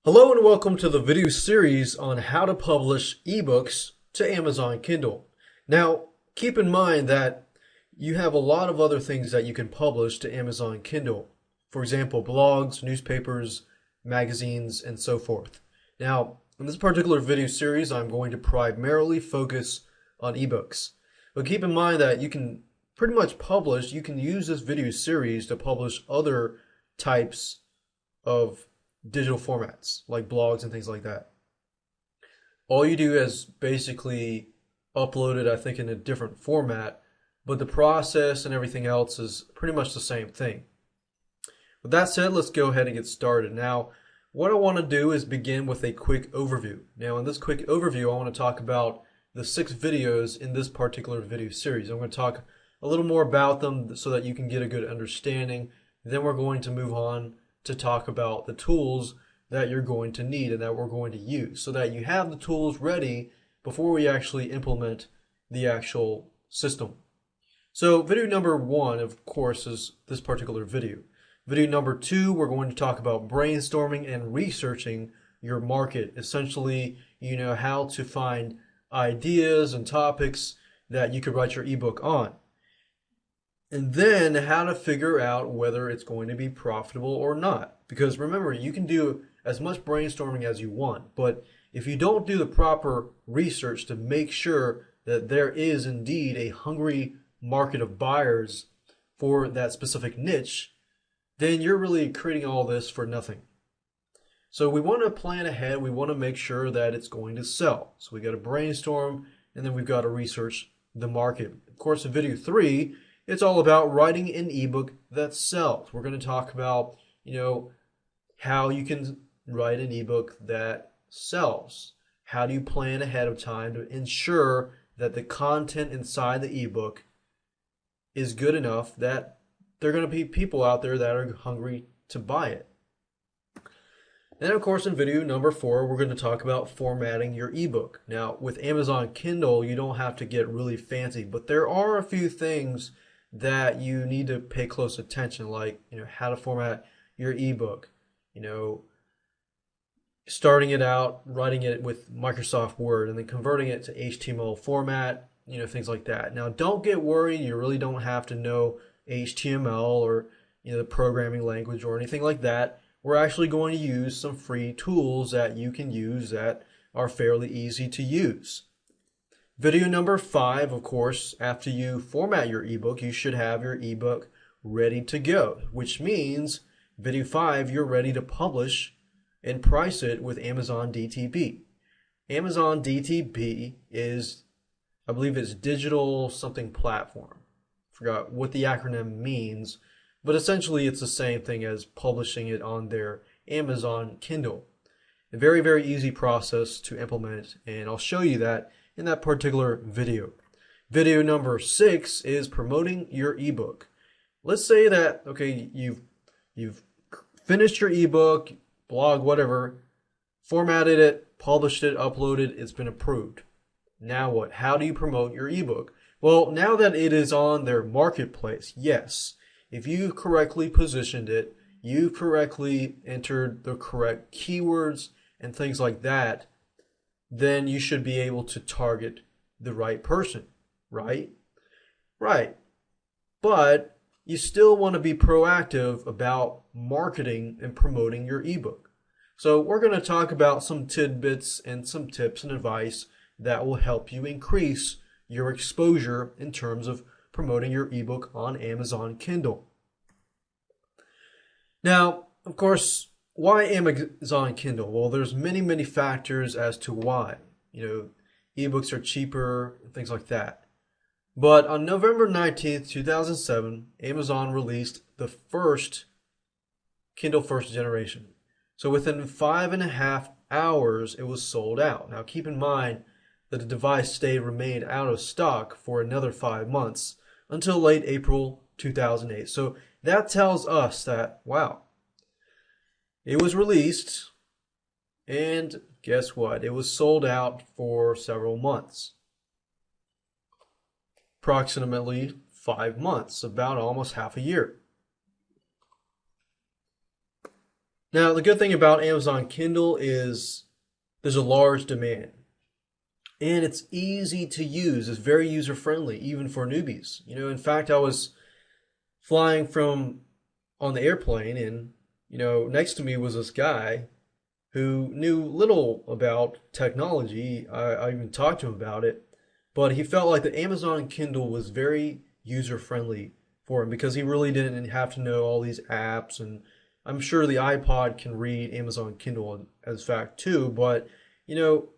Hello and welcome to the video series on how to publish ebooks to Amazon Kindle. Now, keep in mind that you have a lot of other things that you can publish to Amazon Kindle. For example, blogs, newspapers, magazines, and so forth. Now, in this particular video series, I'm going to primarily focus on ebooks. But keep in mind that you can pretty much publish, you can use this video series to publish other types of digital formats like blogs and things like that. All you do is basically upload it, I think, in a different format, but the process and everything else is pretty much the same thing. With that said, let's go ahead and get started. Now, what I want to do is begin with a quick overview. Now, in this quick overview, I want to talk about the 6 videos in this particular video series. I'm going to talk a little more about them so that you can get a good understanding. Then we're going to move on to talk about the tools that you're going to need and that we're going to use so that you have the tools ready before we actually implement the actual system. So video number 1, of course, is this particular video. Video number 2, we're going to talk about brainstorming and researching your market. Essentially, you know how to find ideas and topics that you could write your ebook on. And then how to figure out whether it's going to be profitable or not. Because remember, you can do as much brainstorming as you want, but if you don't do the proper research to make sure that there is indeed a hungry market of buyers for that specific niche, then you're really creating all this for nothing. So we want to plan ahead. We want to make sure that it's going to sell. So we got to brainstorm, and then we've got to research the market. Of course, in video 3, it's all about writing an ebook that sells. We're going to talk about, how you can write an ebook that sells. How do you plan ahead of time to ensure that the content inside the ebook is good enough that there are going to be people out there that are hungry to buy it. And of course, in video number 4, we're going to talk about formatting your ebook. Now, with Amazon Kindle, you don't have to get really fancy, but there are a few things that you need to pay close attention, like how to format your ebook, starting it out, writing it with Microsoft Word, and then converting it to HTML format, things like that. Now, don't get worried. You really don't have to know HTML or the programming language or anything like that. We're actually going to use some free tools that you can use that are fairly easy to use. Video number 5, of course, after you format your ebook, you should have your ebook ready to go, which means video 5, you're ready to publish and price it with Amazon DTP. Amazon DTP is, I believe it's digital something platform. Forgot what the acronym means, but essentially it's the same thing as publishing it on their Amazon Kindle. A very, very easy process to implement, and I'll show you that in that particular video. Video number 6 is promoting your ebook. Let's say that, okay, you've finished your ebook, blog, whatever, formatted it, published it, uploaded, it's been approved. Now what? How do you promote your ebook? Well, now that it is on their marketplace, yes, if you correctly positioned it, you correctly entered the correct keywords and things like that, then you should be able to target the right person, right? Right. But you still want to be proactive about marketing and promoting your ebook. So we're going to talk about some tidbits and some tips and advice that will help you increase your exposure in terms of promoting your ebook on Amazon Kindle. Now, of course, why Amazon Kindle? Well, there's many factors as to why. Ebooks are cheaper, things like that. But on November 19th, 2007, Amazon released the first Kindle first generation. So within 5.5 hours, it was sold out. Now keep in mind that the device remained out of stock for another 5 months until late April 2008. So that tells us that, wow, it was released, and guess what? It was sold out for several months. Approximately 5 months, about almost half a year. Now, the good thing about Amazon Kindle is there's a large demand and it's easy to use. It's very user friendly, even for newbies. In fact, I was flying from on the airplane and, next to me was this guy who knew little about technology. I even talked to him about it, but he felt like the Amazon Kindle was very user friendly for him because he really didn't have to know all these apps. And I'm sure the iPod can read Amazon Kindle as fact too, but you know,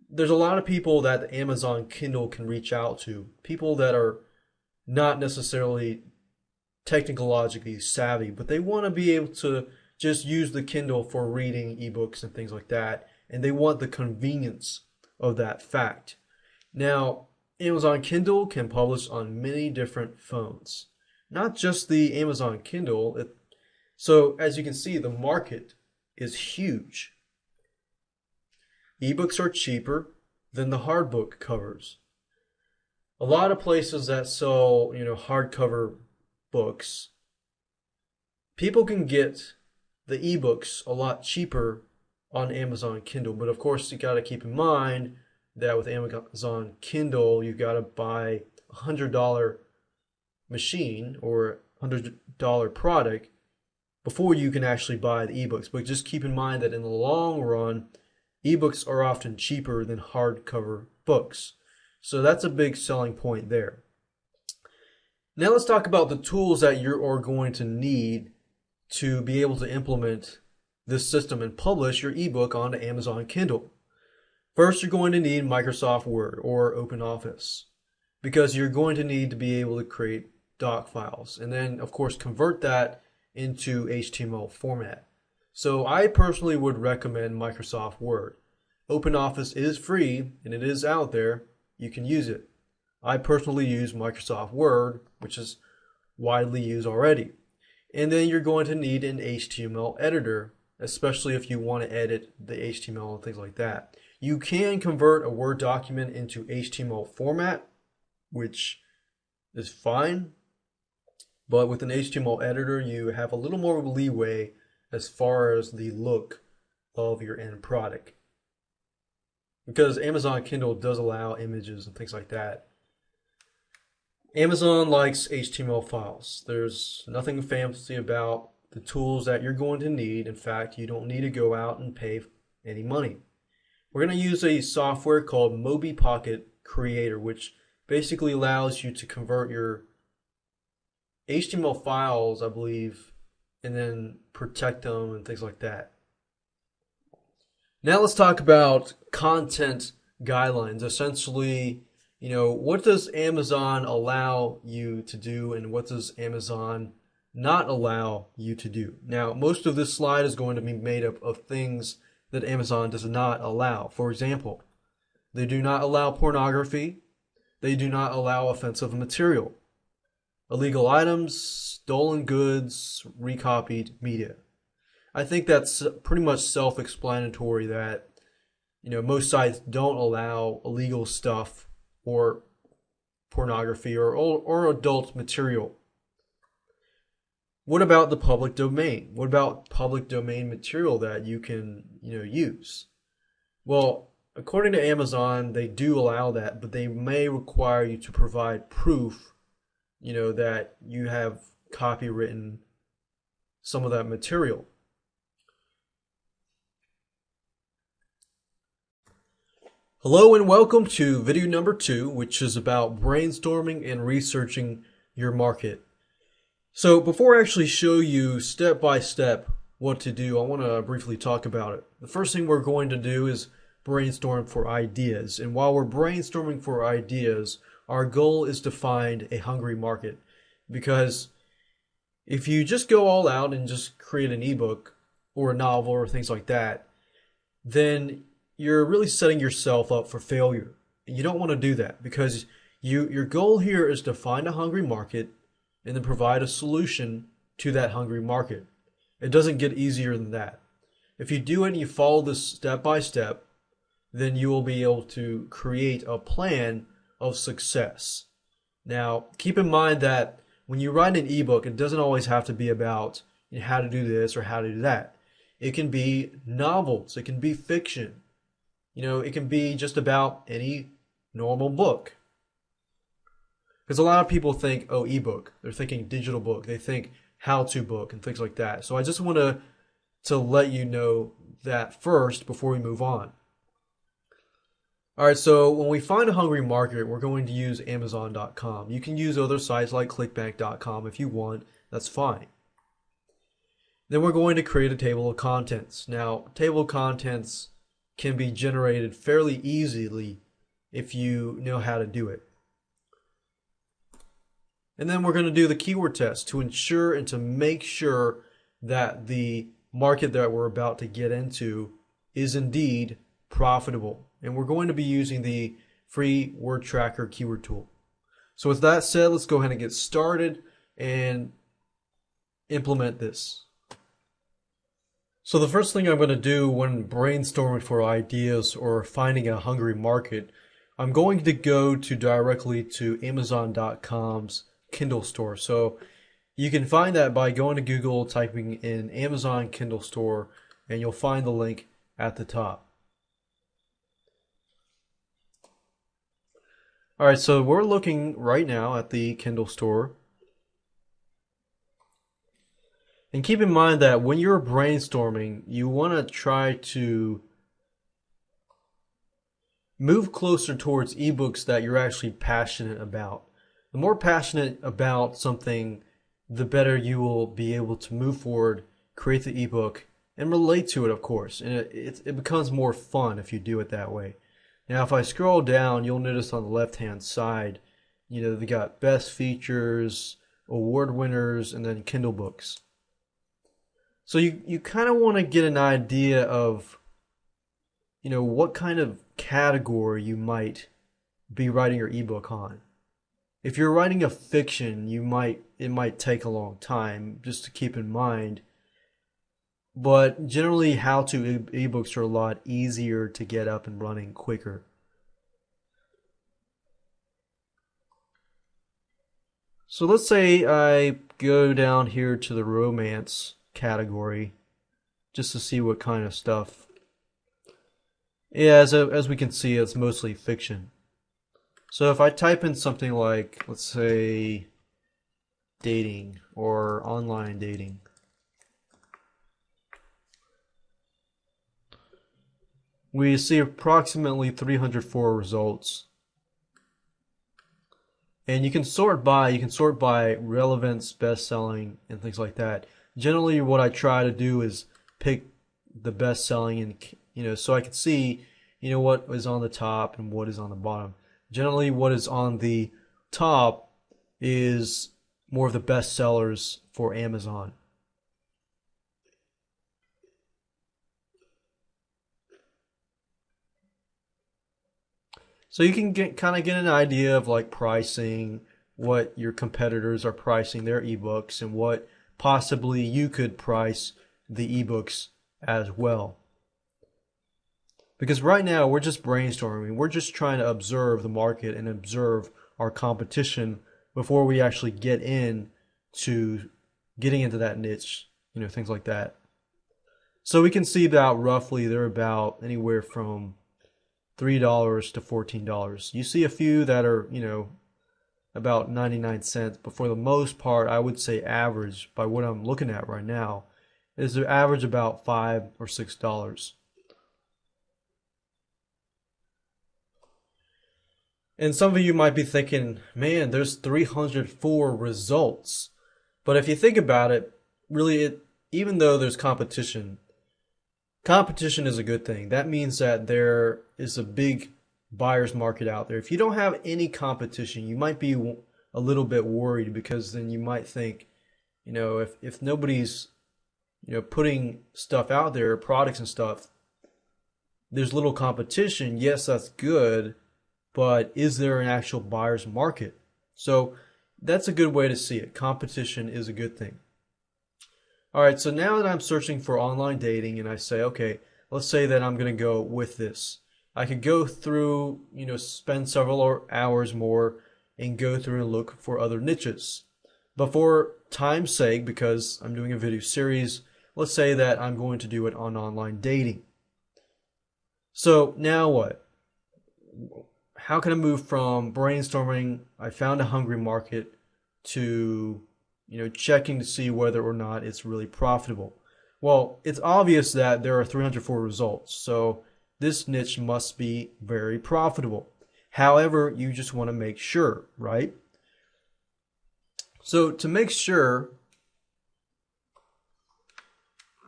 there's a lot of people that the Amazon Kindle can reach out to, people that are not necessarily technologically savvy, but they want to be able to just use the Kindle for reading ebooks and things like that, and they want the convenience of that fact. Now, Amazon Kindle can publish on many different phones, not just the Amazon Kindle. So, as you can see, the market is huge. Ebooks are cheaper than the hardbook covers. A lot of places that sell, hardcover books, people can get the ebooks a lot cheaper on Amazon Kindle. But of course, you got to keep in mind that with Amazon Kindle, you got to buy $100 machine or $100 product before you can actually buy the ebooks. But just keep in mind that in the long run, ebooks are often cheaper than hardcover books. So that's a big selling point there. Now let's talk about the tools that you are going to need to be able to implement this system and publish your ebook onto Amazon Kindle. First, you're going to need Microsoft Word or OpenOffice because you're going to need to be able to create doc files and then, of course, convert that into HTML format. So I personally would recommend Microsoft Word. OpenOffice is free and it is out there. You can use it. I personally use Microsoft Word, which is widely used already. And then you're going to need an HTML editor, especially if you want to edit the HTML and things like that. You can convert a Word document into HTML format, which is fine. But with an HTML editor, you have a little more leeway as far as the look of your end product. Because Amazon Kindle does allow images and things like that. Amazon likes HTML files. There's nothing fancy about the tools that you're going to need. In fact, you don't need to go out and pay any money. We're going to use a software called MobiPocket Creator, which basically allows you to convert your HTML files, I believe, and then protect them and things like that. Now let's talk about content guidelines. Essentially, what does Amazon allow you to do and what does Amazon not allow you to do? Now, most of this slide is going to be made up of things that Amazon does not allow. For example, they do not allow pornography. They do not allow offensive material, illegal items, stolen goods, recopied media. I think that's pretty much self-explanatory that, most sites don't allow illegal stuff or pornography or adult material. What about the public domain? What about public domain material that you can, use? Well, according to Amazon, they do allow that, but they may require you to provide proof, that you have copywritten some of that material. Hello and welcome to video number 2, which is about brainstorming and researching your market. So before I actually show you step by step what to do, I want to briefly talk about it. The first thing we're going to do is brainstorm for ideas. And while we're brainstorming for ideas, our goal is to find a hungry market. Because if you just go all out and just create an ebook or a novel or things like that, then you're really setting yourself up for failure. And you don't want to do that because your goal here is to find a hungry market and then provide a solution to that hungry market. It doesn't get easier than that. If you do it and you follow this step by step, then you will be able to create a plan of success. Now, keep in mind that when you write an ebook, it doesn't always have to be about how to do this or how to do that. It can be novels. It can be fiction. It can be just about any normal book. Because a lot of people think, oh, ebook. They're thinking digital book. They think how-to book and things like that. So I just want to let you know that first before we move on. All right, so when we find a hungry market, we're going to use Amazon.com. You can use other sites like clickbank.com if you want. That's fine. Then we're going to create a table of contents. Now, table of contents can be generated fairly easily if you know how to do it. And then we're going to do the keyword test to ensure and to make sure that the market that we're about to get into is indeed profitable. And we're going to be using the free word tracker keyword tool. So with that said, let's go ahead and get started and implement this. So the first thing I'm going to do when brainstorming for ideas or finding a hungry market, I'm going to go directly to Amazon.com's Kindle store. So you can find that by going to Google, typing in Amazon Kindle store, and you'll find the link at the top. All right, so we're looking right now at the Kindle store. And keep in mind that when you're brainstorming, you want to try to move closer towards ebooks that you're actually passionate about. The more passionate about something, the better you will be able to move forward, create the ebook, and relate to it, of course. And it becomes more fun if you do it that way. Now, if I scroll down, you'll notice on the left-hand side, they got best features, award winners, and then Kindle books. So you kind of want to get an idea of, what kind of category you might be writing your ebook on. If you're writing a fiction, it might take a long time, just to keep in mind. But generally, how-to ebooks are a lot easier to get up and running quicker. So let's say I go down here to the romance category just to see what kind of stuff. Yeah, as we can see, it's mostly fiction. So if I type in something like, let's say, dating or online dating, we see approximately 304 results. And you can sort by relevance, best-selling, and things like that. Generally, what I try to do is pick the best-selling, and so I can see, what is on the top and what is on the bottom. Generally, what is on the top is more of the best sellers for Amazon. So you can kind of get an idea of like pricing, what your competitors are pricing their ebooks, and what possibly you could price the ebooks as well. Because right now we're just brainstorming. We're just trying to observe the market and observe our competition before we actually get into getting into that niche, things like that. So we can see that roughly they're about anywhere from $3 to $14. You see a few that are, about 99 cents, but for the most part, I would say average, by what I'm looking at right now, is the average about $5 or $6. And some of you might be thinking, man, there's 304 results. But if you think about it, really, even though there's competition is a good thing. That means that there is a big buyer's market out there. If you don't have any competition, you might be a little bit worried, because then you might think, if nobody's, putting stuff out there, products and stuff, there's little competition. Yes, that's good, but is there an actual buyer's market? So that's a good way to see it. Competition is a good thing. All right, so now that I'm searching for online dating and I say, okay, let's say that I'm going to go with this. I could go through, spend several hours more and go through and look for other niches. But for time's sake, because I'm doing a video series, let's say that I'm going to do it on online dating. So now what? How can I move from brainstorming, I found a hungry market, to checking to see whether or not it's really profitable? Well, it's obvious that there are 304 results, so this niche must be very profitable. However, you just want to make sure, right? So to make sure,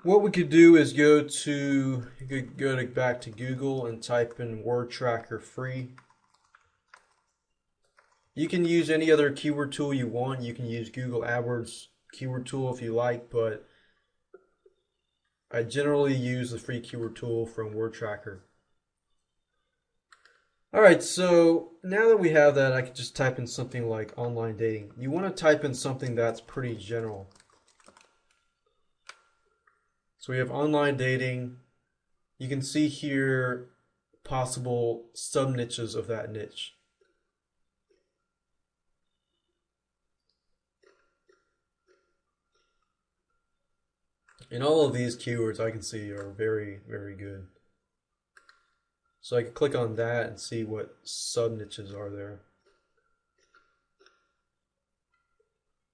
what we could do is go back to Google and type in word tracker free. You can use any other keyword tool you want. You can use Google AdWords keyword tool if you like, but I generally use the free keyword tool from Word Tracker. Alright, so now that we have that, I can just type in something like online dating. You want to type in something that's pretty general. So we have online dating. You can see here possible sub-niches of that niche. And all of these keywords I can see are very, very good. So I can click on that and see what sub-niches are there.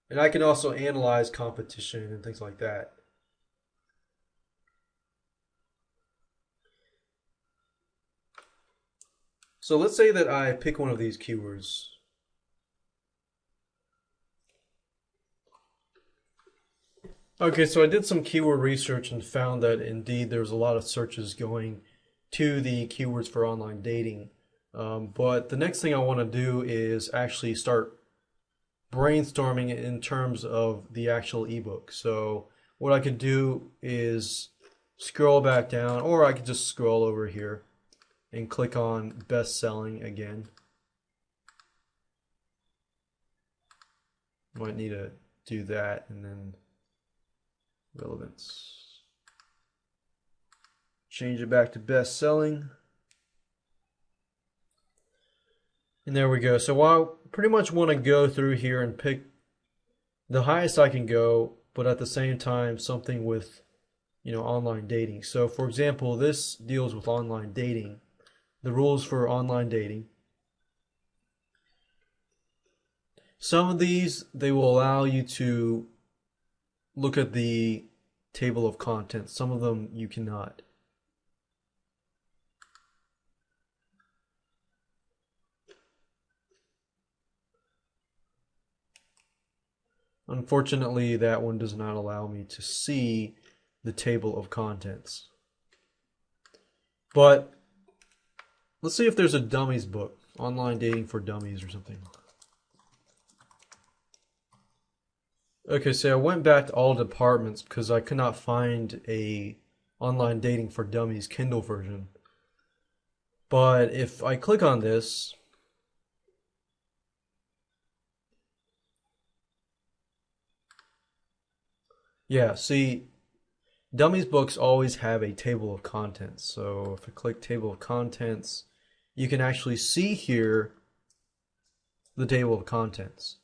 And I can also analyze competition and things like that. So let's say that I pick one of these keywords. Okay, so I did some keyword research and found that indeed there's a lot of searches going to the keywords for online dating. But the next thing I want to do is actually start brainstorming in terms of the actual ebook. So what I could do is scroll back down, or I could just scroll over here and click on best selling again. Might need to do that, and then relevance. Change it back to best selling. And there we go. So I pretty much want to go through here and pick the highest I can go, but at the same time something with online dating. So for example, this deals with online dating, the rules for online dating. Some of these, they will allow you to look at the table of contents. Some of them you cannot. Unfortunately, that one does not allow me to see the table of contents. But let's see if there's a dummies book, online dating for dummies or something. Okay, so I went back to all departments because I could not find a online dating for dummies Kindle version. But if I click on this, yeah, see, dummies books always have a table of contents. So if I click table of contents, you can actually see here the table of contents.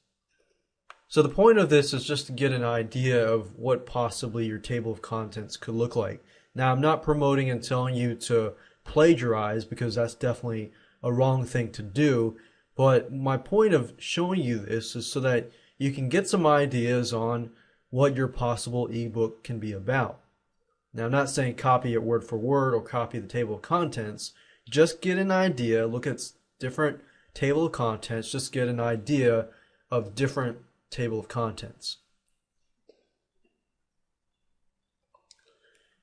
So the point of this is just to get an idea of what possibly your table of contents could look like. Now, I'm not promoting and telling you to plagiarize, because that's definitely a wrong thing to do. But my point of showing you this is so that you can get some ideas on what your possible ebook can be about. Now, I'm not saying copy it word for word or copy the table of contents. Just get an idea, look at different table of contents, just get an idea of different table of contents.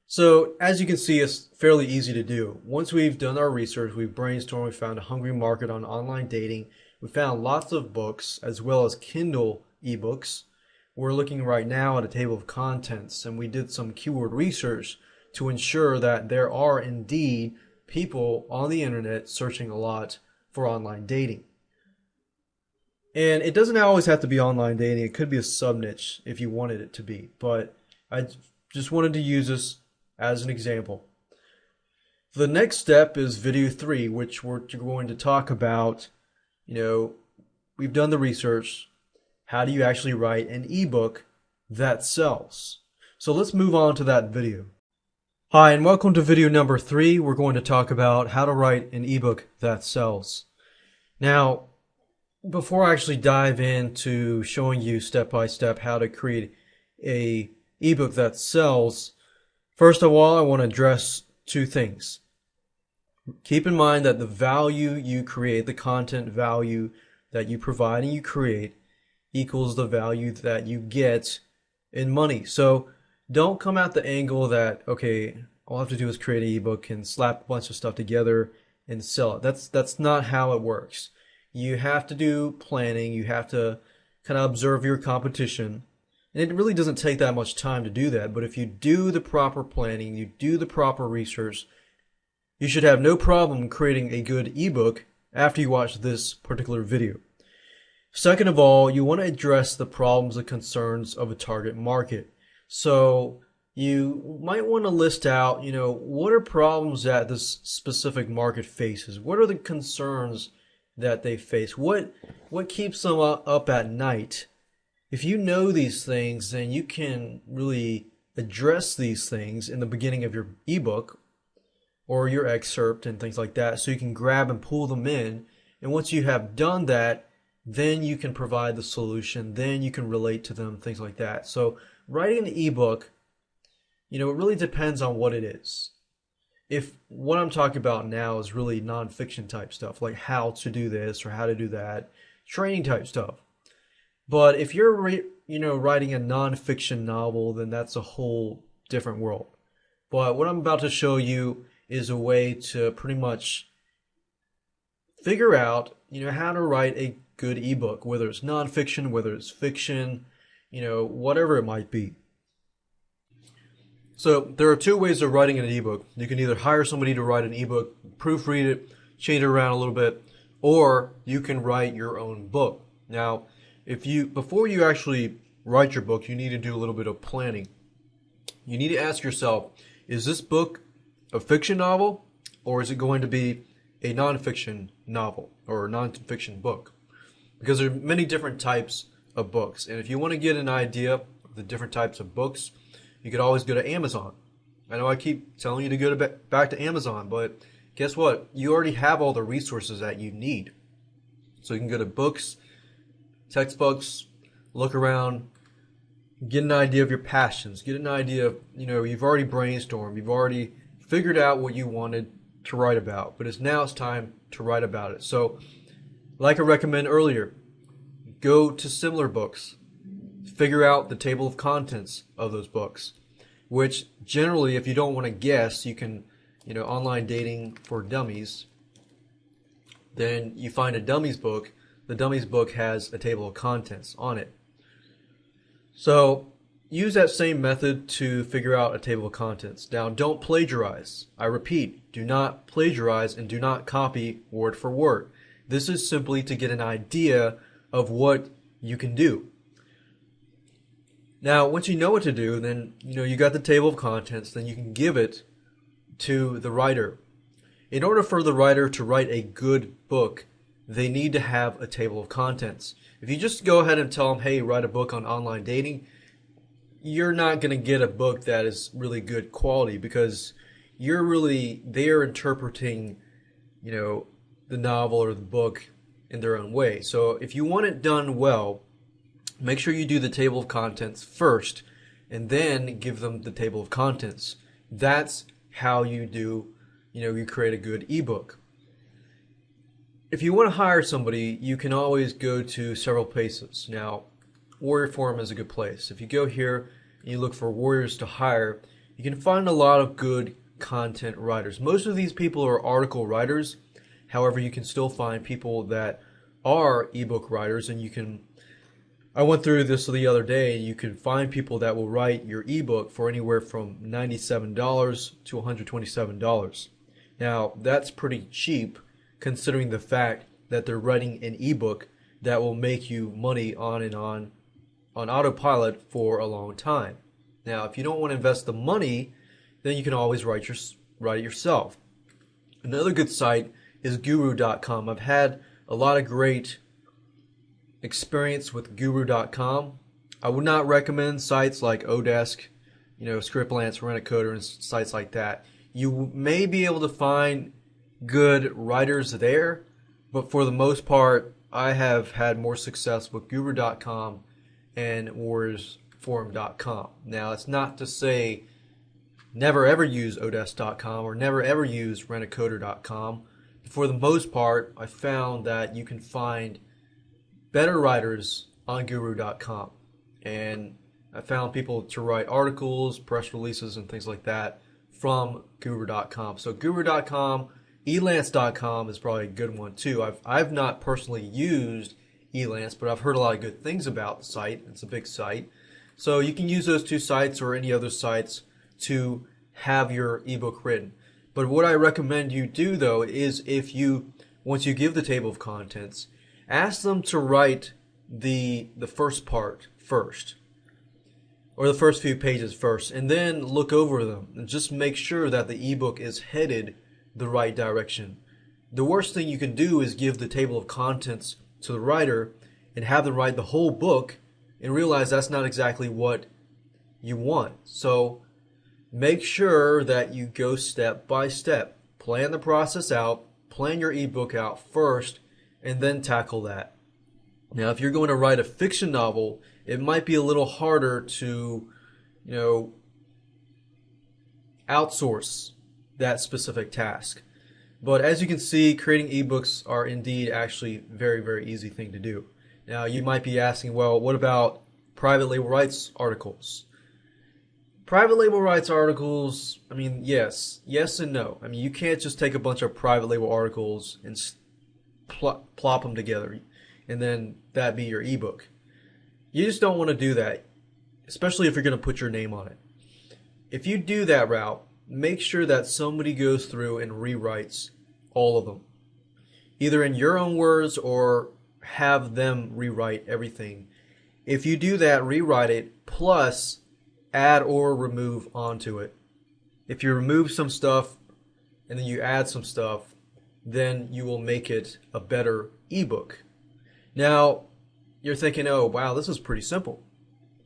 So as you can see, it's fairly easy to do. Once we've done our research, we've brainstormed, we found a hungry market on online dating, we found lots of books as well as Kindle ebooks. We're looking right now at a table of contents, and we did some keyword research to ensure that there are indeed people on the internet searching a lot for online dating. And it doesn't always have to be online dating. It could be a sub-niche if you wanted it to be. But I just wanted to use this as an example. The next step is video 3, which we're going to talk about. We've done the research. How do you actually write an ebook that sells? So let's move on to that video. Hi, and welcome to video number 3. We're going to talk about how to write an ebook that sells. Now, before I actually dive into showing you step by step how to create a ebook that sells, first of all, I want to address two things. Keep in mind that the value you create, the content value that you provide and you create, equals the value that you get in money. So don't come at the angle that, okay, all I have to do is create an ebook and slap a bunch of stuff together and sell it. That's not how it works. You have to do planning. You have to kind of observe your competition. And it really doesn't take that much time to do that. But if you do the proper planning, you do the proper research, you should have no problem creating a good ebook after you watch this particular video. Second of all, you want to address the problems and concerns of a target market. So you might want to list out, what are problems that this specific market faces? What are the concerns that they face? What keeps them up at night? If you know these things, then you can really address these things in the beginning of your ebook or your excerpt and things like that, so you can grab and pull them in. And once you have done that, then you can provide the solution, then you can relate to them, things like that. So writing an ebook, it really depends on what it is. If what I'm talking about now is really nonfiction type stuff, like how to do this or how to do that, training type stuff. But if you're, writing a nonfiction novel, then that's a whole different world. But what I'm about to show you is a way to pretty much figure out, how to write a good ebook, whether it's nonfiction, whether it's fiction, whatever it might be. So there are two ways of writing an ebook. You can either hire somebody to write an ebook, proofread it, change it around a little bit, or you can write your own book. Now, before you actually write your book, you need to do a little bit of planning. You need to ask yourself, is this book a fiction novel, or is it going to be a nonfiction novel or a nonfiction book? Because there are many different types of books. And if you want to get an idea of the different types of books, you could always go to Amazon. I know I keep telling you to go back to Amazon, but guess what? You already have all the resources that you need. So you can go to books, textbooks, look around, get an idea of your passions, get an idea of, you've already brainstormed, you've already figured out what you wanted to write about, but it's time to write about it. So, like I recommended earlier, go to similar books, figure out the table of contents of those books, which generally, if you don't want to guess, you can, online dating for dummies, then you find a dummies book. The dummies book has a table of contents on it. So use that same method to figure out a table of contents. Now, don't plagiarize. I repeat, do not plagiarize and do not copy word for word. This is simply to get an idea of what you can do. Now, once you know what to do, then you got the table of contents, then you can give it to the writer. In order for the writer to write a good book, they need to have a table of contents. If you just go ahead and tell them, hey, write a book on online dating, you're not going to get a book that is really good quality, because they're interpreting, the novel or the book in their own way. So if you want it done well, make sure you do the table of contents first and then give them the table of contents. That's how you do, you create a good ebook. If you want to hire somebody, you can always go to several places. Now, Warrior Forum is a good place. If you go here and you look for warriors to hire, you can find a lot of good content writers. Most of these people are article writers. However, you can still find people that are ebook writers, and I went through this the other day, and you can find people that will write your ebook for anywhere from $97 to $127. Now, that's pretty cheap, considering the fact that they're writing an ebook that will make you money on autopilot for a long time. Now, if you don't want to invest the money, then you can always write it yourself. Another good site is guru.com. I've had a lot of great experience with guru.com. I would not recommend sites like Odesk, Scriptlance, Rent-A-Coder, and sites like that. You may be able to find good writers there, but for the most part, I have had more success with Guru.com and WarriorsForum.com. Now, it's not to say never ever use Odesk.com or never ever use Rent-A-Coder.com. For the most part, I found that you can find better writers on Guru.com. And I found people to write articles, press releases, and things like that from Guru.com. So Guru.com, Elance.com is probably a good one too. I've not personally used Elance, but I've heard a lot of good things about the site. It's a big site. So you can use those two sites or any other sites to have your ebook written. But what I recommend you do though is once you give the table of contents, ask them to write the first part first, or the first few pages first, and then look over them and just make sure that the ebook is headed the right direction. The worst thing you can do is give the table of contents to the writer and have them write the whole book and realize that's not exactly what you want. So make sure that you go step by step. Plan the process out, plan your ebook out first, and then tackle that. Now, if you're going to write a fiction novel, it might be a little harder to, outsource that specific task. But as you can see, creating ebooks are indeed actually very, very easy thing to do. Now, you might be asking, well, what about private label rights articles? Private label rights articles, yes and no. You can't just take a bunch of private label articles and plop them together and then that be your ebook. You just don't want to do that, especially if you're going to put your name on it. If you do that route, make sure that somebody goes through and rewrites all of them, either in your own words or have them rewrite everything. If you do that, rewrite it, plus add or remove onto it. If you remove some stuff and then you add some stuff, then you will make it a better ebook. Now, you're thinking, oh, wow, this is pretty simple.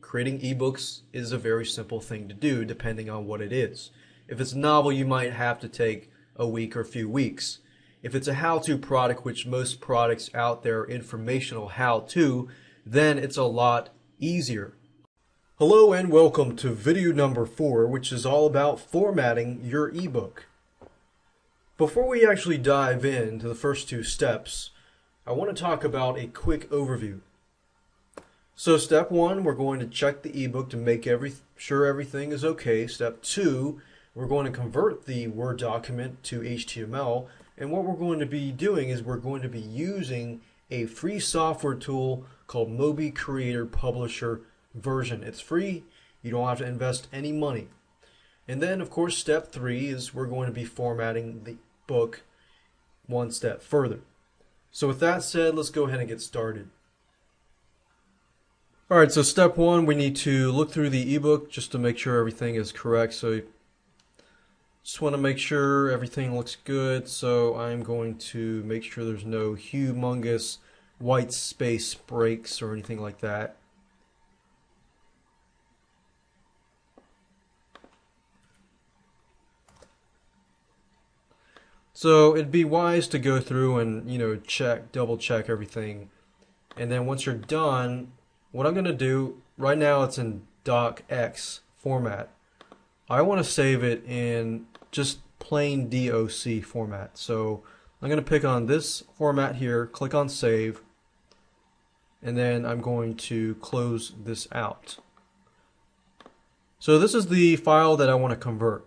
Creating ebooks is a very simple thing to do depending on what it is. If it's a novel, you might have to take a week or a few weeks. If it's a how-to product, which most products out there are informational how-to, then it's a lot easier. Hello and welcome to video number 4, which is all about formatting your ebook. Before we actually dive into the first 2 steps, I want to talk about a quick overview. So step 1, we're going to check the ebook to make sure everything is okay. Step 2, we're going to convert the Word document to HTML. And what we're going to be doing is we're going to be using a free software tool called Mobi Creator Publisher version. It's free. You don't have to invest any money. And then, of course, step 3 is we're going to be formatting the book one step further. So with that said, let's go ahead and get started. Alright, so step 1, we need to look through the ebook just to make sure everything is correct. So just want to make sure everything looks good. So I'm going to make sure there's no humongous white space breaks or anything like that. So it'd be wise to go through and, double check everything. And then once you're done, what I'm going to do, right now it's in docx format. I want to save it in just plain DOC format. So I'm going to pick on this format here, click on save, and then I'm going to close this out. So this is the file that I want to convert.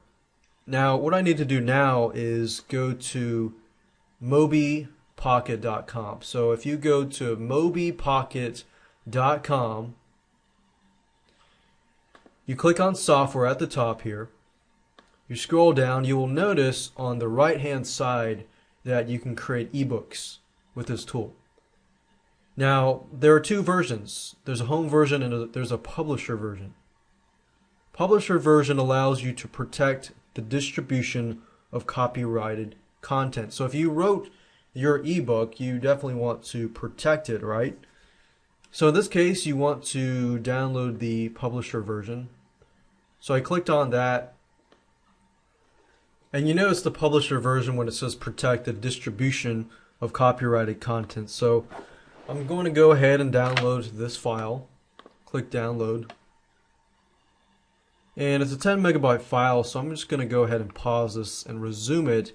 Now, what I need to do now is go to mobipocket.com. So if you go to mobipocket.com, you click on software at the top here, you scroll down, you will notice on the right hand side that you can create ebooks with this tool. Now, there are 2 versions. There's a home version and there's a publisher version. Publisher version allows you to protect the distribution of copyrighted content. So if you wrote your ebook, you definitely want to protect it, right? So in this case, you want to download the publisher version. So I clicked on that, and you notice the publisher version when it says protect the distribution of copyrighted content. So I'm going to go ahead and download this file. Click download. And it's a 10 megabyte file, so I'm just going to go ahead and pause this and resume it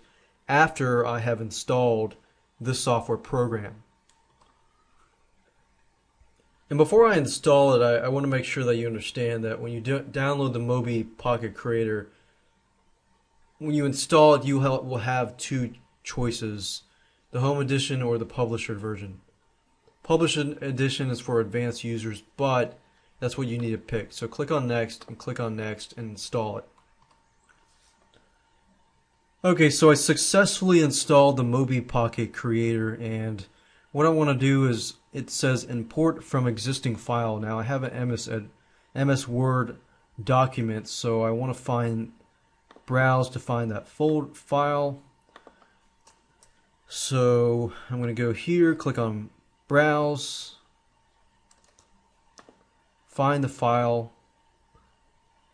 after I have installed this software program. And before I install it, I want to make sure that you understand that when you download the Mobi Pocket Creator, when you install it, you will have two choices: the Home Edition or the Publisher version. Publisher Edition is for advanced users, but that's what you need to pick. So click on Next and click on Next and install it. Okay, so I successfully installed the Mobi Pocket Creator, and what I want to do is, it says import from existing file. Now I have an MS Word document, so I want to browse to find that file. So I'm going to go here, click on browse, find the file,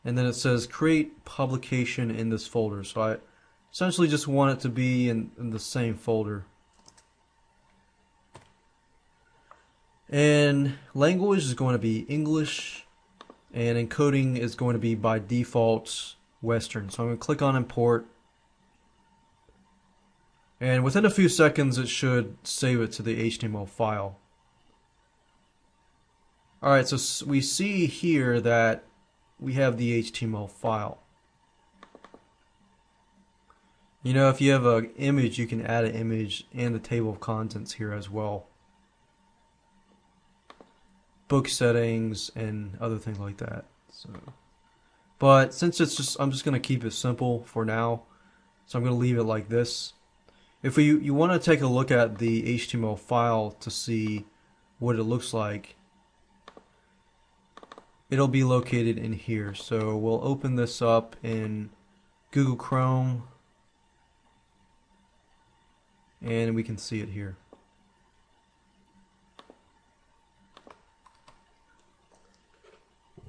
and then it says create publication in this folder. So I essentially just want it to be in the same folder. And language is going to be English, and encoding is going to be by default Western. So I'm going to click on import, and within a few seconds it should save it to the HTML file. Alright, so we see here that we have the HTML file. You know, if you have an image, you can add an image and the table of contents here as well. Book settings and other things like that. So, but since I'm just going to keep it simple for now, so I'm going to leave it like this. If you want to take a look at the HTML file to see what it looks like, it'll be located in here. So we'll open this up in Google Chrome, and we can see it here.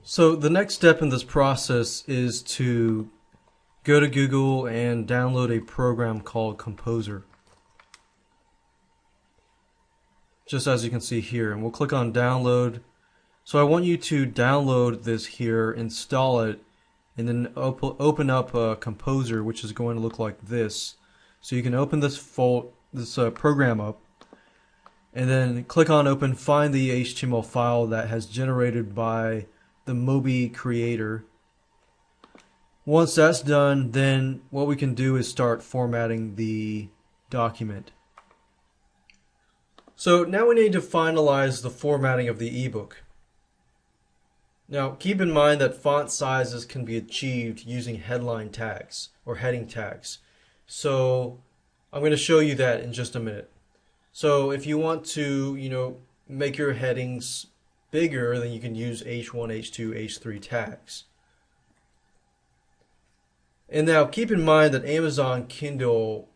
So the next step in this process is to go to Google and download a program called Composer. Just as you can see here, and we'll click on download. So I want you to download this here, install it, and then open up Composer, which is going to look like this. So you can open this program up, and then click on open, find the HTML file that has generated by the Mobi Creator. Once that's done, then what we can do is start formatting the document. So now we need to finalize the formatting of the ebook. Now keep in mind that font sizes can be achieved using headline tags or heading tags. So I'm going to show you that in just a minute. So if you want to, make your headings bigger, then you can use H1, H2, H3 tags. And now keep in mind that Amazon Kindle,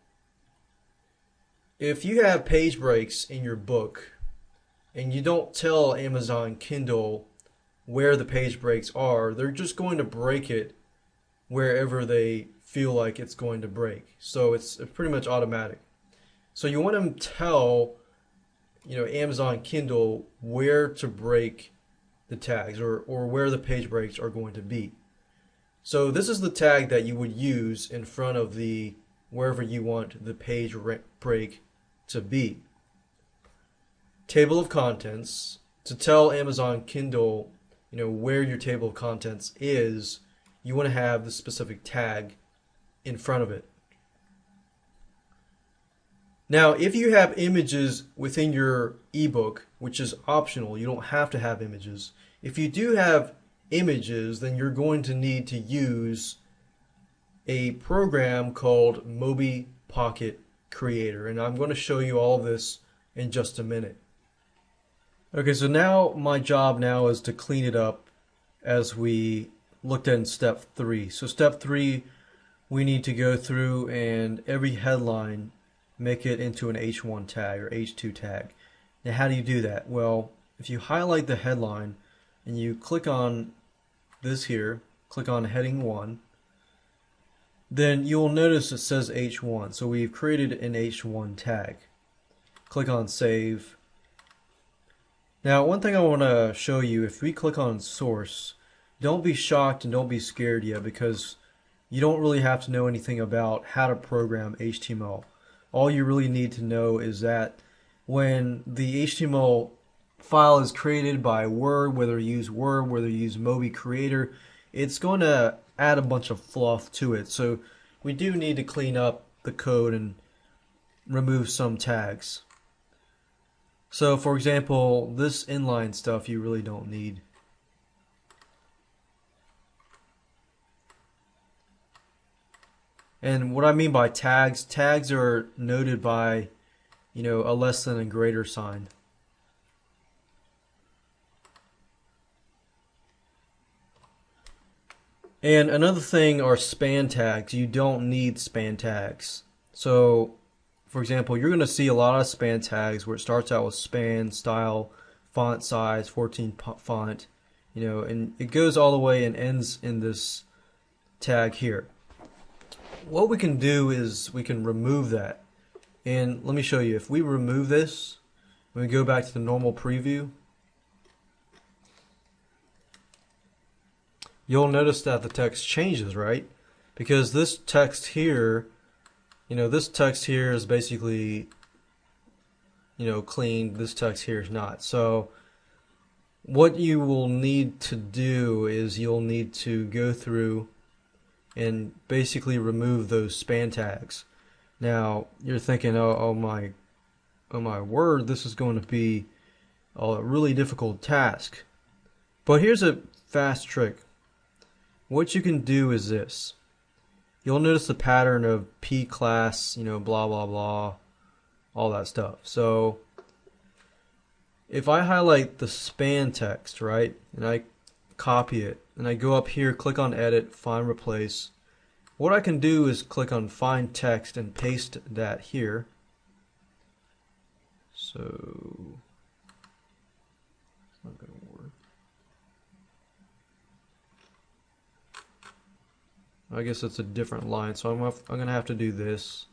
if you have page breaks in your book and you don't tell Amazon Kindle where the page breaks are, they're just going to break it wherever they feel like it's going to break. So it's pretty much automatic. So you want to tell Amazon Kindle where to break the tags or where the page breaks are going to be. So this is the tag that you would use in front of the wherever you want the page break to be. Table of contents. To tell Amazon Kindle where your table of contents is, you want to have the specific tag in front of it. Now, if you have images within your ebook, which is optional, you don't have to have images. If you do have images, then you're going to need to use a program called Mobi Pocket Creator, and I'm going to show you all of this in just a minute. Okay, so now my job now is to clean it up as we looked at in step 3. So step 3, we need to go through and every headline make it into an H1 tag or H2 tag. Now how do you do that? Well, if you highlight the headline and you click on this here, click on heading 1. Then you'll notice it says H1. So we've created an H1 tag. Click on save. Now, one thing I want to show you, if we click on source, don't be shocked and don't be scared yet, because you don't really have to know anything about how to program HTML. All you really need to know is that when the HTML file is created by Word, whether you use Word, whether you use Mobi Creator, it's going to add a bunch of fluff to it. So we do need to clean up the code and remove some tags. So for example, this inline stuff you really don't need. And what I mean by tags, tags are noted by, a less than and greater sign. And another thing are span tags. You don't need span tags. So, for example, you're going to see a lot of span tags where it starts out with span, style, font size, 14 font, and it goes all the way and ends in this tag here. What we can do is we can remove that. And let me show you. If we remove this, when we go back to the normal preview, you'll notice that the text changes, right? Because this text here, this text here is basically, clean. This text here is not. So what you will need to do is you'll need to go through and basically remove those span tags. Now you're thinking, oh my word, this is going to be a really difficult task. But here's a fast trick. What you can do is this. You'll notice the pattern of P class, blah blah blah, all that stuff. So if I highlight the span text, right, and I copy it, and I go up here, click on edit, find replace, what I can do is click on find text and paste that here. So it's not going to work. I guess it's a different line, so I'm going to have to do this.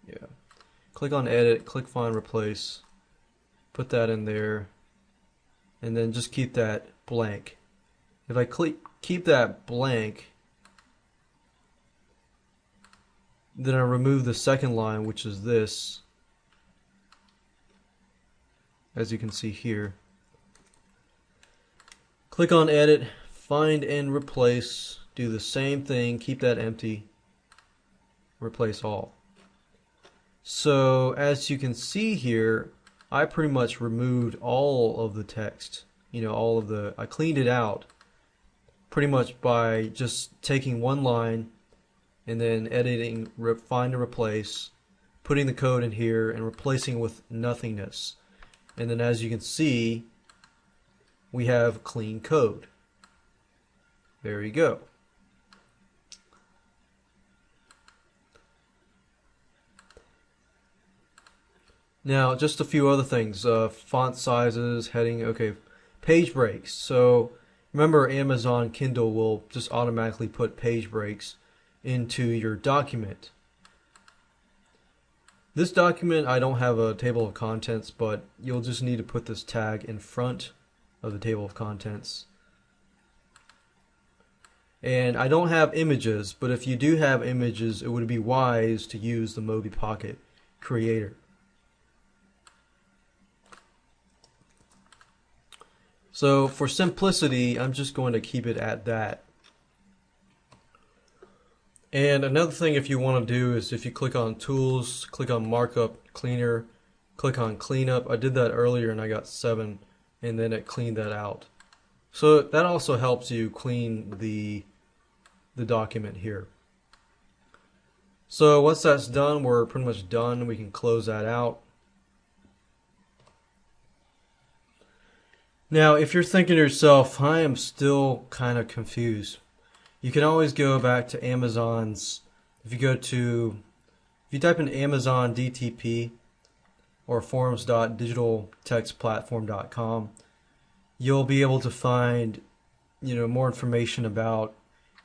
Yeah. Click on edit, click find replace, put that in there, and then just keep that blank. If I keep that blank, then I remove the second line, which is this, as you can see here. Click on edit, find and replace, do the same thing, keep that empty, replace all. So as you can see here, I pretty much removed all of the text, I cleaned it out pretty much by just taking one line and then editing, find and replace, putting the code in here and replacing with nothingness. And then as you can see, we have clean code. There you go. Now, just a few other things. Font sizes, heading, okay. Page breaks. So remember, Amazon Kindle will just automatically put page breaks into your document. This document, I don't have a table of contents, but you'll just need to put this tag in front of the table of contents. And I don't have images, but if you do have images, it would be wise to use the Mobi Pocket Creator. So for simplicity, I'm just going to keep it at that. And another thing if you want to do is if you click on Tools, click on Markup Cleaner, click on Cleanup. I did that earlier and I got 7, and then it cleaned that out. So that also helps you clean the document here. So once that's done, we're pretty much done. We can close that out. Now, if you're thinking to yourself, I am still kind of confused, you can always go back to Amazon's, if you type in Amazon DTP or forums.digitaltextplatform.com, you'll be able to find, more information about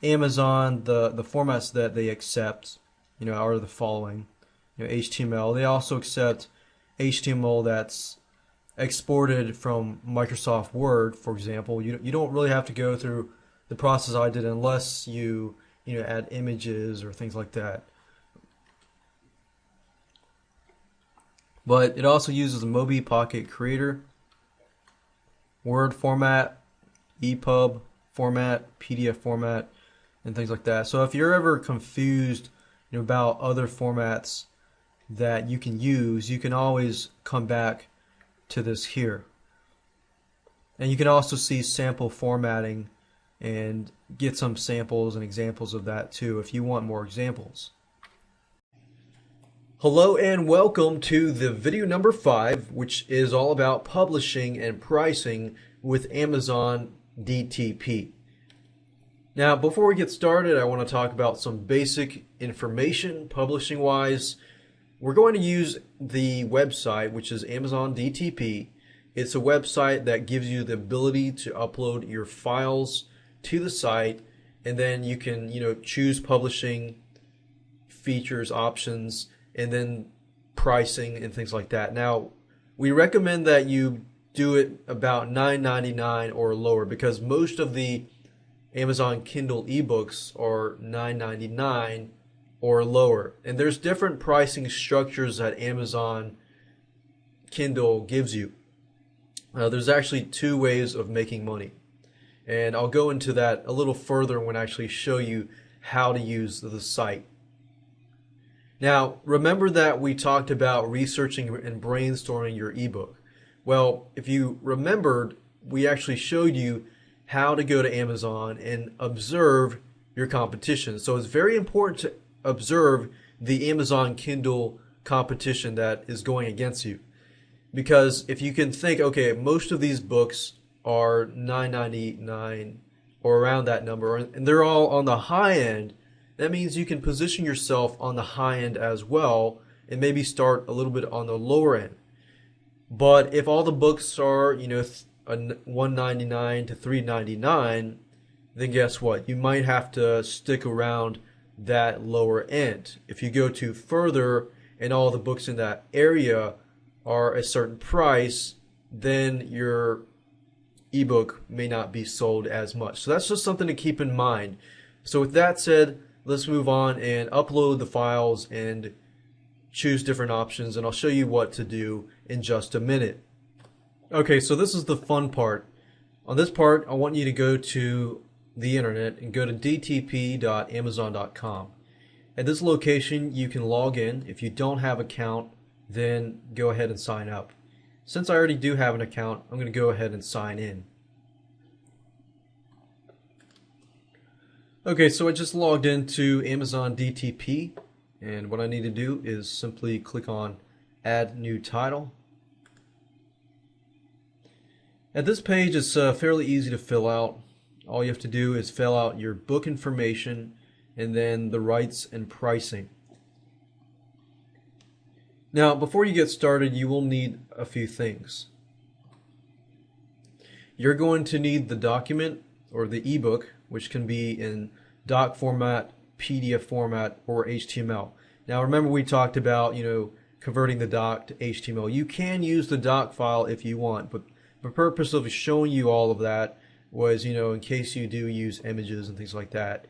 Amazon. The formats that they accept, are the following. HTML. They also accept HTML that's exported from Microsoft Word, for example. You don't really have to go through the process I did unless you add images or things like that. But it also uses the Mobi Pocket Creator, Word format, EPUB format, PDF format, and things like that. So if you're ever confused about other formats that you can use, you can always come back to this here. And you can also see sample formatting and get some samples and examples of that too if you want more examples. Hello and welcome to the video number 5, which is all about publishing and pricing with Amazon DTP. Now, before we get started, I want to talk about some basic information publishing wise. We're going to use the website, which is Amazon DTP. It's a website that gives you the ability to upload your files to the site, and then you can choose publishing features, options, and then pricing and things like that. Now, we recommend that you do it about $9.99 or lower, because most of the Amazon Kindle ebooks are $9.99 or lower. And there's different pricing structures that Amazon Kindle gives you. There's actually 2 ways of making money. And I'll go into that a little further when I actually show you how to use the site. Now, remember that we talked about researching and brainstorming your ebook. Well, if you remembered, we actually showed you how to go to Amazon and observe your competition. So it's very important to observe the Amazon Kindle competition that is going against you. Because if you can think, okay, most of these books are $9.99 or around that number, and they're all on the high end, that means you can position yourself on the high end as well and maybe start a little bit on the lower end. But if all the books are, $1.99 to $3.99, then guess what? You might have to stick around that lower end. If you go too further and all the books in that area are a certain price, then your ebook may not be sold as much. So that's just something to keep in mind. So with that said, let's move on and upload the files and choose different options, and I'll show you what to do in just a minute. Okay, so this is the fun part. On this part, I want you to go to the internet and go to dtp.amazon.com. At this location, you can log in. If you don't have an account, then go ahead and sign up. Since I already do have an account, I'm going to go ahead and sign in. Okay, so I just logged into Amazon DTP, and what I need to do is simply click on Add New Title. At this page, it's fairly easy to fill out. All you have to do is fill out your book information and then the rights and pricing. Now, before you get started, you will need a few things. You're going to need the document or the ebook, which can be in doc format, PDF format, or HTML. Now, remember we talked about, converting the doc to HTML. You can use the doc file if you want, but the purpose of showing you all of that was, in case you do use images and things like that.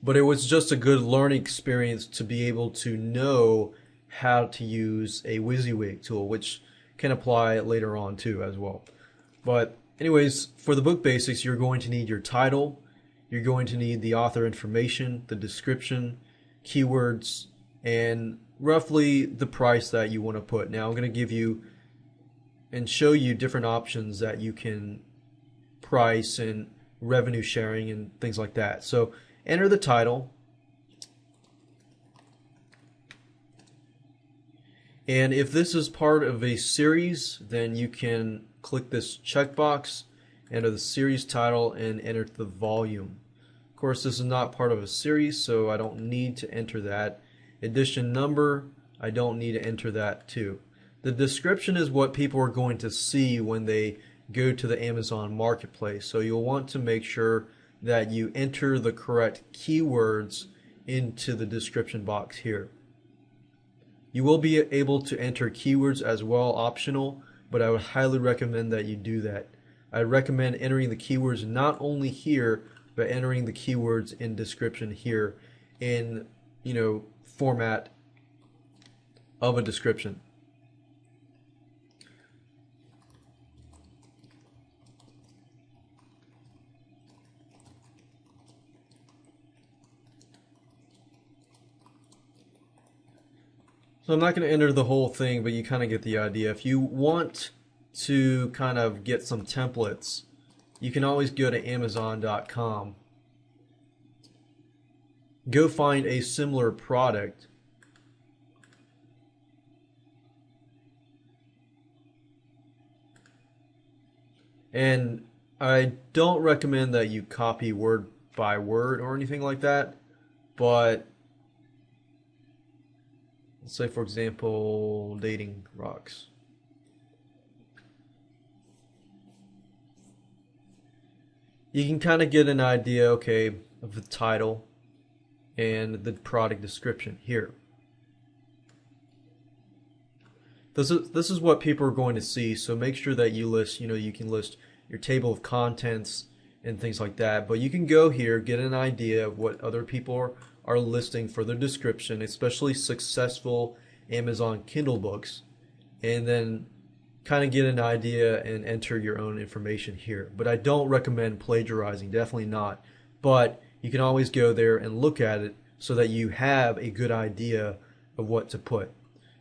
But it was just a good learning experience to be able to know how to use a WYSIWYG tool, which can apply later on too as well. But anyways, for the book basics, you're going to need your title, you're going to need the author information, the description, keywords, and roughly the price that you want to put. Now I'm going to give you and show you different options that you can price and revenue sharing and things like that. So enter the title, and if this is part of a series, then you can click this checkbox, enter the series title, and enter the volume. Of course, this is not part of a series, so I don't need to enter that. Edition number, I don't need to enter that too. The description is what people are going to see when they go to the Amazon marketplace. So you'll want to make sure that you enter the correct keywords into the description box here. You will be able to enter keywords as well, optional, but I would highly recommend that you do that. I recommend entering the keywords not only here, but entering the keywords in description here in, format of a description. So I'm not going to enter the whole thing, but you kind of get the idea. If you want to kind of get some templates, you can always go to Amazon.com. Go find a similar product. And I don't recommend that you copy word by word or anything like that, but let's say, for example, dating rocks. You can kind of get an idea, okay, of the title and the product description here. This is what people are going to see, so make sure that you list, you can list your table of contents and things like that, but you can go here, get an idea of what other people are listing for their description, especially successful Amazon Kindle books, and then kind of get an idea and enter your own information here. But I don't recommend plagiarizing, definitely not. But you can always go there and look at it so that you have a good idea of what to put.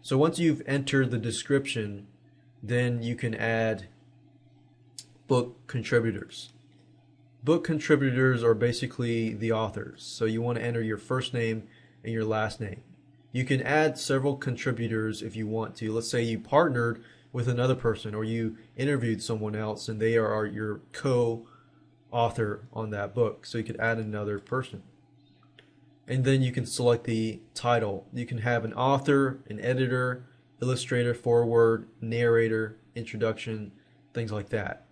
So once you've entered the description, then you can add book contributors. Book contributors are basically the authors. So you want to enter your first name and your last name. You can add several contributors if you want to. Let's say you partnered with another person or you interviewed someone else and they are your co-author on that book. So you could add another person. And then you can select the title. You can have an author, an editor, illustrator, foreword, narrator, introduction, things like that.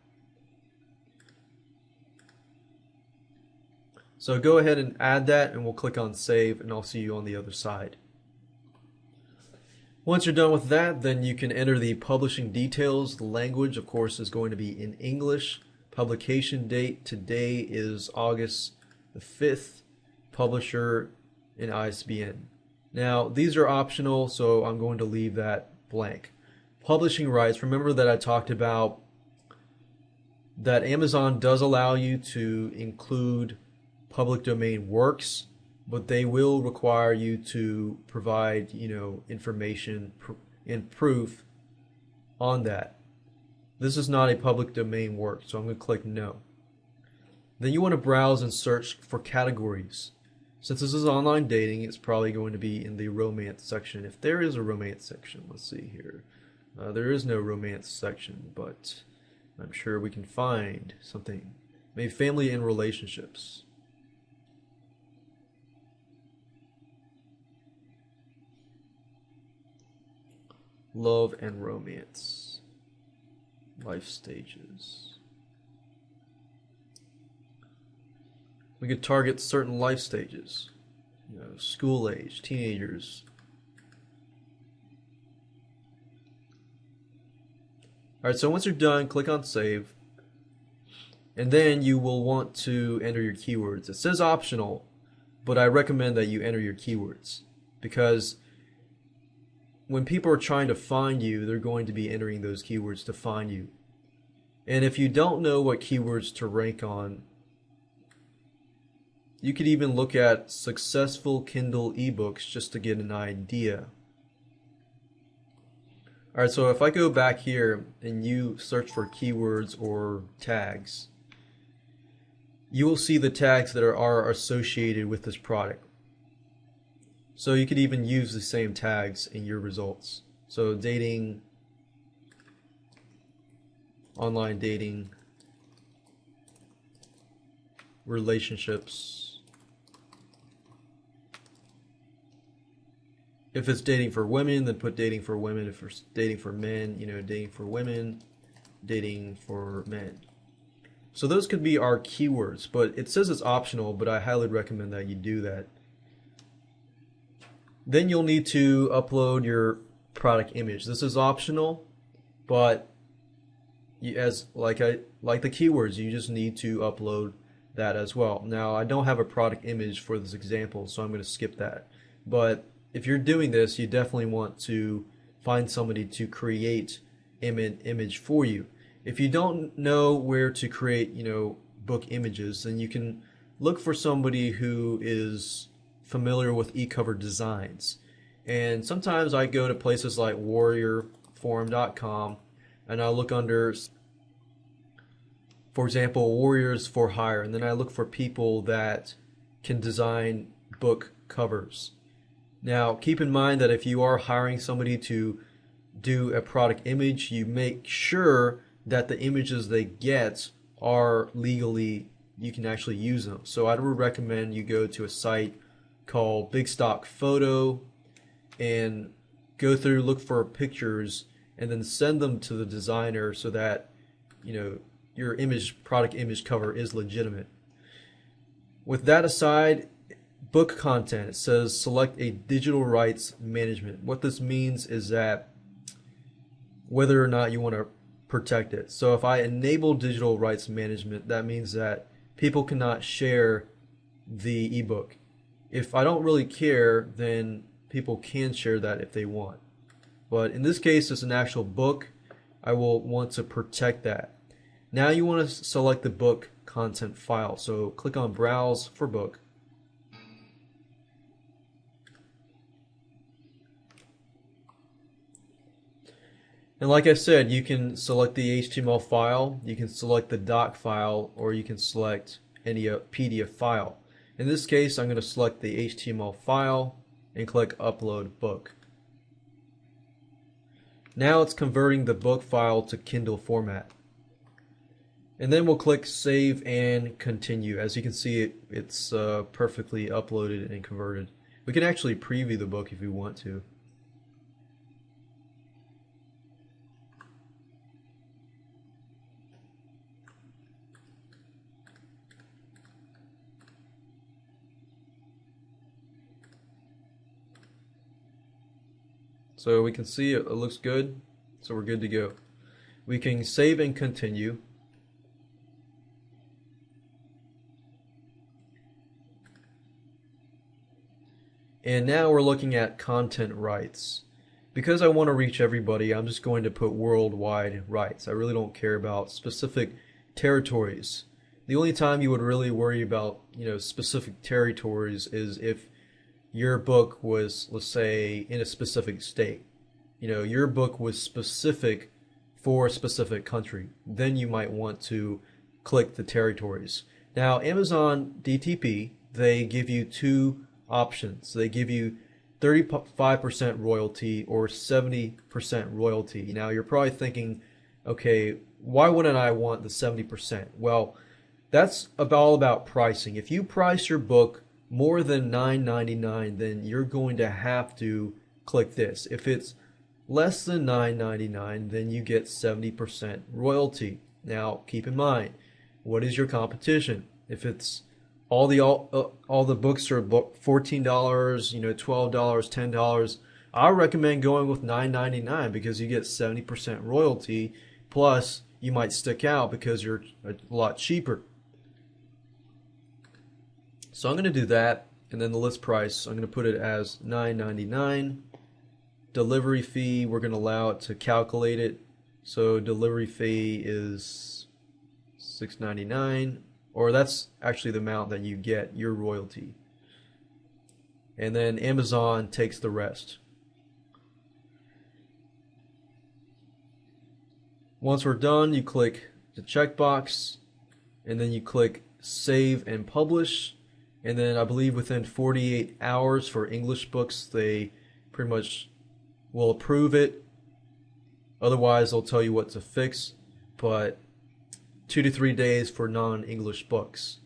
So go ahead and add that and we'll click on save and I'll see you on the other side. Once you're done with that, then you can enter the publishing details. The language, of course, is going to be in English. Publication date today is August the 5th. Publisher and ISBN. Now, these are optional, so I'm going to leave that blank. Publishing rights, remember that I talked about that Amazon does allow you to include public domain works, but they will require you to provide, information and proof on that. This is not a public domain work, so I'm going to click no. Then you want to browse and search for categories. Since this is online dating, it's probably going to be in the romance section. If there is a romance section, let's see here. There is no romance section, but I'm sure we can find something. Maybe family and relationships. Love and romance. Life stages. We could target certain life stages, school age, teenagers. All right, so once you're done, click on save. And then you will want to enter your keywords. It says optional, but I recommend that you enter your keywords because when people are trying to find you, they're going to be entering those keywords to find you. And if you don't know what keywords to rank on, you could even look at successful Kindle ebooks just to get an idea. Alright, so if I go back here and you search for keywords or tags, you will see the tags that are associated with this product. So you could even use the same tags in your results. So dating, online dating, relationships, If it's dating for women, then put dating for women. If it's dating for men, dating for women, dating for men. So those could be our keywords, but it says it's optional, but I highly recommend that you do that. Then you'll need to upload your product image. This is optional, but like the keywords, you just need to upload that as well. Now, I don't have a product image for this example, so I'm going to skip that. But if you're doing this, you definitely want to find somebody to create image for you. If you don't know where to create, book images, then you can look for somebody who is familiar with e-cover designs. And sometimes I go to places like warriorforum.com and I look under, for example, Warriors for Hire, and then I look for people that can design book covers. Now, keep in mind that if you are hiring somebody to do a product image, you make sure that the images they get are legally, you can actually use them. So I would recommend you go to a site called Big Stock Photo and go through, look for pictures, and then send them to the designer so that your product image cover is legitimate. With that aside, book content, it says select a digital rights management. What this means is that whether or not you want to protect it. So if I enable digital rights management, that means that people cannot share the ebook. If I don't really care, then people can share that if they want. But in this case, it's an actual book. I will want to protect that. Now you want to select the book content file. So click on Browse for Book. And like I said, you can select the HTML file, you can select the doc file, or you can select any PDF file. In this case, I'm going to select the HTML file and click Upload Book. Now it's converting the book file to Kindle format. And then we'll click Save and Continue. As you can see, it's perfectly uploaded and converted. We can actually preview the book if we want to. So we can see it looks good, so we're good to go. We can save and continue. And now we're looking at content rights. Because I want to reach everybody, I'm just going to put worldwide rights. I really don't care about specific territories. The only time you would really worry about, specific territories is if your book was, let's say, in a specific state. Your book was specific for a specific country. Then you might want to click the territories. Now, Amazon DTP, they give you two options. They give you 35% royalty or 70% royalty. Now, you're probably thinking, okay, why wouldn't I want the 70%? Well, that's all about pricing. If you price your book more than $9.99, then you're going to have to click this. If it's less than $9.99, then you get 70% royalty. Now, keep in mind, what is your competition? If it's all the books are $14, $12, $10, I recommend going with $9.99 because you get 70% royalty, plus you might stick out because you're a lot cheaper. So I'm going to do that, and then the list price, I'm going to put it as $9.99. Delivery fee, we're going to allow it to calculate it. So delivery fee is $6.99, or that's actually the amount that you get, your royalty. And then Amazon takes the rest. Once we're done, you click the checkbox, and then you click Save and Publish. And then I believe within 48 hours for English books, they pretty much will approve it. Otherwise, they'll tell you what to fix. But 2 to 3 days for non-English books.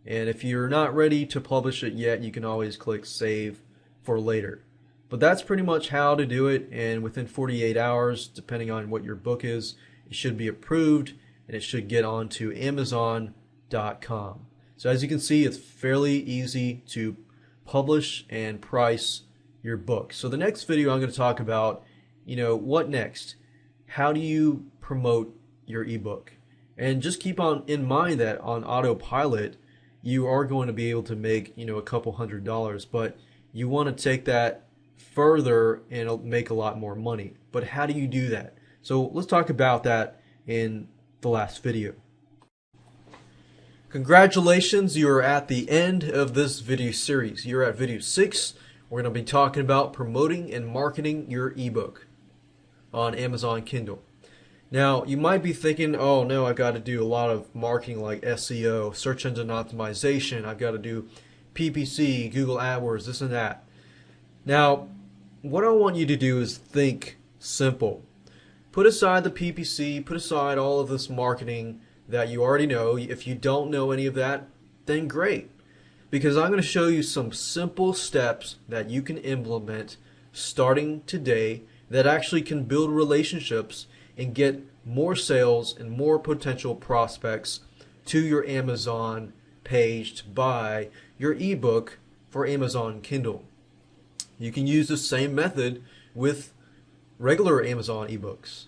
And if you're not ready to publish it yet, you can always click Save for later. But that's pretty much how to do it, and within 48 hours, depending on what your book is, it should be approved and it should get onto Amazon.com. So as you can see, it's fairly easy to publish and price your book. So the next video I'm going to talk about, what next? How do you promote your ebook? And just keep on in mind that on autopilot, you are going to be able to make, a couple $100s, but you want to take that further and make a lot more money. But how do you do that? So let's talk about that in the last video. Congratulations, you are at the end of this video series. You're at video 6. We're going to be talking about promoting and marketing your ebook on Amazon Kindle. Now, you might be thinking, oh no, I've got to do a lot of marketing like SEO, search engine optimization, I've got to do PPC, Google AdWords, this and that. Now, what I want you to do is think simple. Put aside the PPC, put aside all of this marketing that you already know. If you don't know any of that, then great. Because I'm going to show you some simple steps that you can implement starting today that actually can build relationships and get more sales and more potential prospects to your Amazon page to buy your ebook for Amazon Kindle. You can use the same method with regular Amazon ebooks.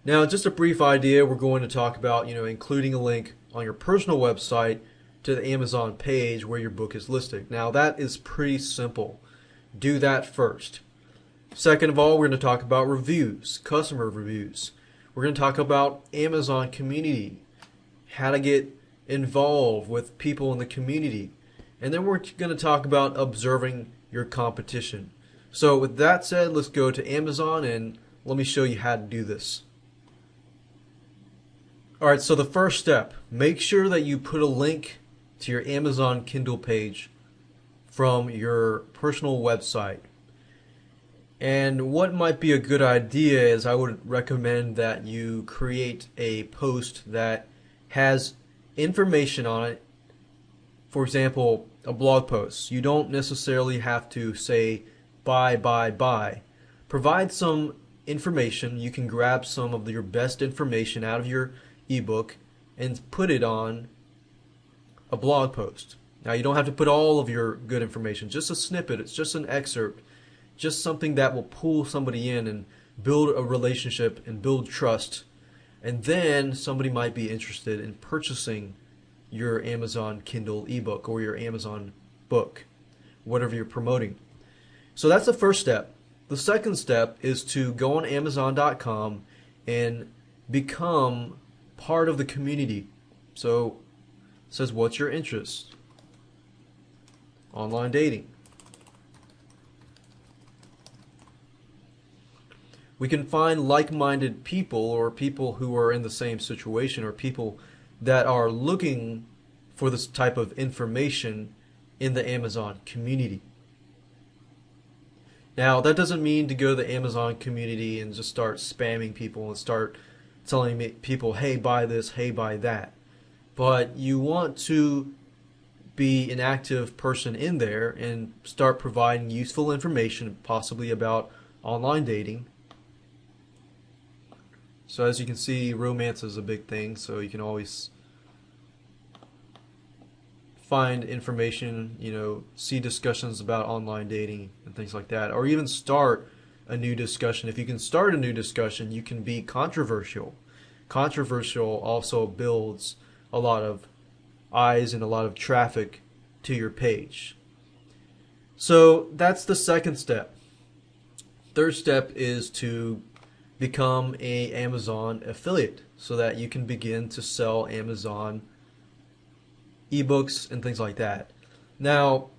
Now, just a brief idea, we're going to talk about, including a link on your personal website to the Amazon page where your book is listed. Now, that is pretty simple. Do that first. Second of all, we're going to talk about reviews, customer reviews. We're going to talk about Amazon community, how to get involved with people in the community. And then we're going to talk about observing your competition. So with that said, let's go to Amazon and let me show you how to do this. Alright, so the first step, make sure that you put a link to your Amazon Kindle page from your personal website. And what might be a good idea is I would recommend that you create a post that has information on it. For example, a blog post. You don't necessarily have to say buy. Provide some information. You can grab some of your best information out of your ebook and put it on a blog post. Now, you don't have to put all of your good information, just a snippet. It's just an excerpt, just something that will pull somebody in and build a relationship and build trust. And then somebody might be interested in purchasing your Amazon Kindle ebook or your Amazon book, whatever you're promoting. So that's the first step. The second step is to go on Amazon.com and become part of the community. So it says, what's your interest? Online dating. We can find like-minded people or people who are in the same situation or people that are looking for this type of information in the Amazon community. Now, that doesn't mean to go to the Amazon community and just start spamming people and start telling people, hey, buy this, hey, buy that. But you want to be an active person in there and start providing useful information, possibly about online dating. So as you can see, romance is a big thing, so you can always find information, see discussions about online dating and things like that, or even start a new discussion. If you can start a new discussion, you can be controversial. Controversial also builds a lot of eyes and a lot of traffic to your page. So that's the second step. Third step is to become an Amazon affiliate so that you can begin to sell Amazon ebooks and things like that. Now,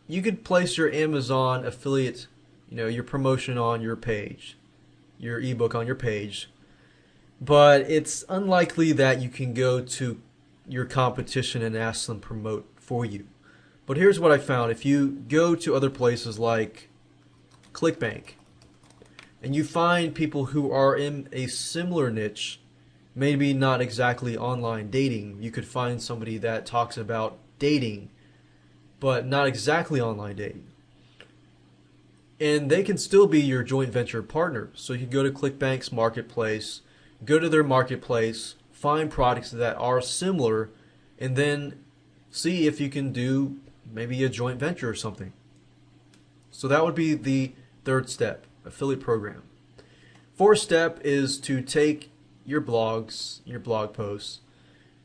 you could place your Amazon affiliate, your promotion on your page, your ebook on your page, but it's unlikely that you can go to your competition and ask them to promote for you. But here's what I found. If you go to other places like ClickBank and you find people who are in a similar niche, maybe not exactly online dating, you could find somebody that talks about dating but not exactly online dating. and they can still be your joint venture partner. So you can go to ClickBank's marketplace, go to their marketplace, find products that are similar, and then see if you can do maybe a joint venture or something. So that would be the third step, affiliate program. Fourth step is to take your blogs, your blog posts,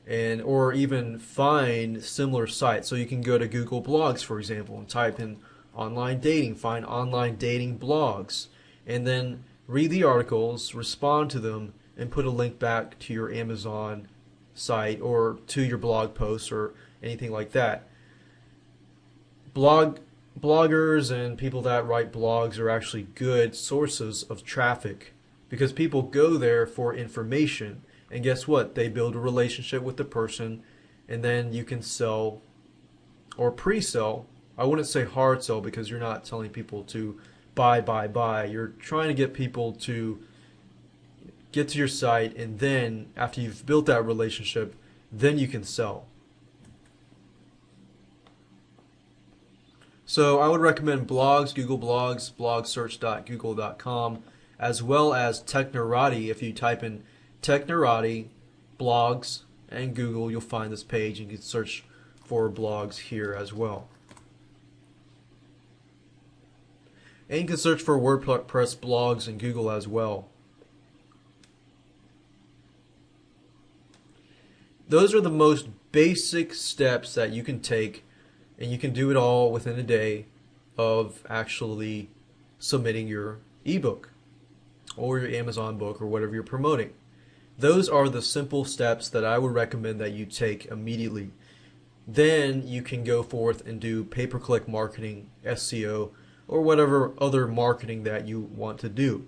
and or even find similar sites. So you can go to Google Blogs, for example, and type in online dating, find online dating blogs, and then read the articles, respond to them, and put a link back to your Amazon site or to your blog posts or anything like that. Bloggers and people that write blogs are actually good sources of traffic because people go there for information, and guess what? They build a relationship with the person, and then you can sell or pre-sell. I wouldn't say hard sell because you're not telling people to buy. You're trying to get people to get to your site, and then after you've built that relationship, then you can sell. So I would recommend blogs, Google Blogs, blogsearch.google.com, as well as Technorati. If you type in Technorati, blogs, and Google, you'll find this page. You can search for blogs here as well. And you can search for WordPress blogs in Google as well. Those are the most basic steps that you can take, and you can do it all within a day of actually submitting your ebook or your Amazon book or whatever you're promoting. Those are the simple steps that I would recommend that you take immediately. Then you can go forth and do pay-per-click marketing, SEO, or whatever other marketing that you want to do.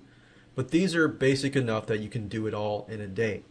But these are basic enough that you can do it all in a day.